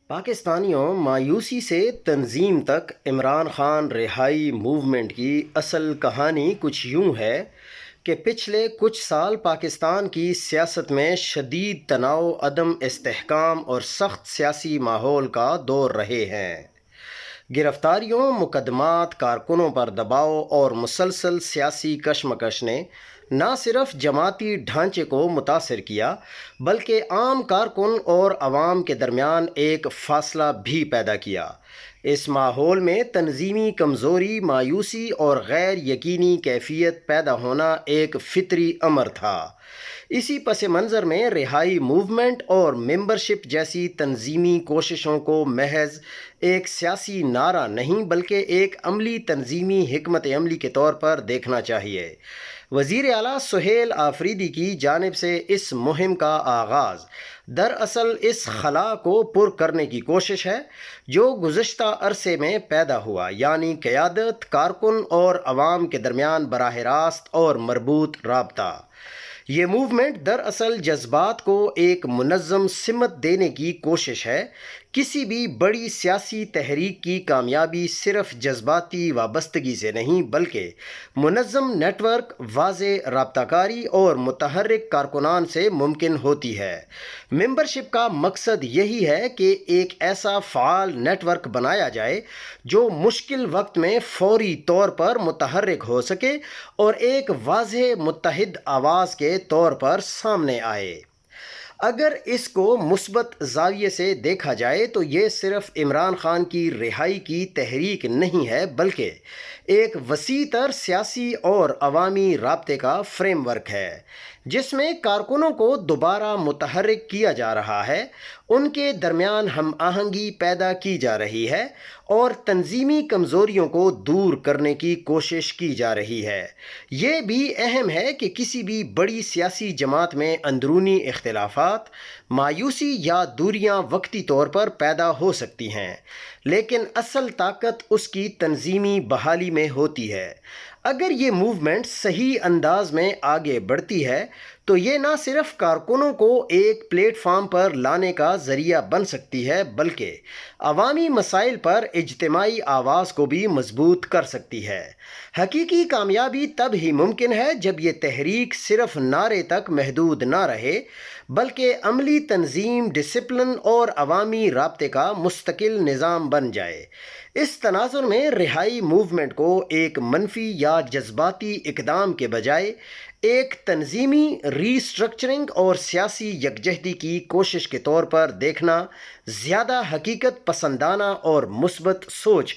پاکستانیوں مایوسی سے تنظیم تک عمران خان رہائی موومنٹ کی اصل کہانی کچھ یوں ہے کہ پچھلے کچھ سال پاکستان کی سیاست میں شدید تناؤ، عدم استحکام اور سخت سیاسی ماحول کا دور رہے ہیں۔ گرفتاریوں، مقدمات، کارکنوں پر دباؤ اور مسلسل سیاسی کشمکش نے نہ صرف جماعتی ڈھانچے کو متاثر کیا بلکہ عام کارکن اور عوام کے درمیان ایک فاصلہ بھی پیدا کیا۔ اس ماحول میں تنظیمی کمزوری، مایوسی اور غیر یقینی کیفیت پیدا ہونا ایک فطری امر تھا۔ اسی پس منظر میں رہائی موومنٹ اور ممبرشپ جیسی تنظیمی کوششوں کو محض ایک سیاسی نعرہ نہیں بلکہ ایک عملی تنظیمی حکمت عملی کے طور پر دیکھنا چاہیے۔ وزیر اعلیٰ سہیل آفریدی کی جانب سے اس مہم کا آغاز دراصل اس خلا کو پر کرنے کی کوشش ہے جو گزشتہ عرصے میں پیدا ہوا، یعنی قیادت، کارکن اور عوام کے درمیان براہ راست اور مربوط رابطہ۔ یہ موومنٹ دراصل جذبات کو ایک منظم سمت دینے کی کوشش ہے۔ کسی بھی بڑی سیاسی تحریک کی کامیابی صرف جذباتی وابستگی سے نہیں بلکہ منظم نیٹ ورک، واضح رابطہ کاری اور متحرک کارکنان سے ممکن ہوتی ہے۔ ممبرشپ کا مقصد یہی ہے کہ ایک ایسا فعال نیٹ ورک بنایا جائے جو مشکل وقت میں فوری طور پر متحرک ہو سکے اور ایک واضح متحد آواز کے طور پر سامنے آئے۔ اگر اس کو مثبت زاویے سے دیکھا جائے تو یہ صرف عمران خان کی رہائی کی تحریک نہیں ہے بلکہ ایک وسیع تر سیاسی اور عوامی رابطے کا فریم ورک ہے جس میں کارکنوں کو دوبارہ متحرک کیا جا رہا ہے، ان کے درمیان ہم آہنگی پیدا کی جا رہی ہے اور تنظیمی کمزوریوں کو دور کرنے کی کوشش کی جا رہی ہے۔ یہ بھی اہم ہے کہ کسی بھی بڑی سیاسی جماعت میں اندرونی اختلافات، مایوسی یا دوریاں وقتی طور پر پیدا ہو سکتی ہیں، لیکن اصل طاقت اس کی تنظیمی بحالی میں ہوتی ہے۔ اگر یہ موومنٹ صحیح انداز میں آگے بڑھتی ہے تو یہ نہ صرف کارکنوں کو ایک پلیٹ فارم پر لانے کا ذریعہ بن سکتی ہے بلکہ عوامی مسائل پر اجتماعی آواز کو بھی مضبوط کر سکتی ہے۔ حقیقی کامیابی تب ہی ممکن ہے جب یہ تحریک صرف نعرے تک محدود نہ رہے بلکہ عملی تنظیم، ڈسپلن اور عوامی رابطے کا مستقل نظام بن جائے۔ اس تناظر میں رہائی موومنٹ کو ایک منفی یا جذباتی اقدام کے بجائے ایک تنظیمی ری اسٹرکچرنگ اور سیاسی یکجہتی کی کوشش کے طور پر دیکھنا زیادہ حقیقت پسندانہ اور مثبت سوچ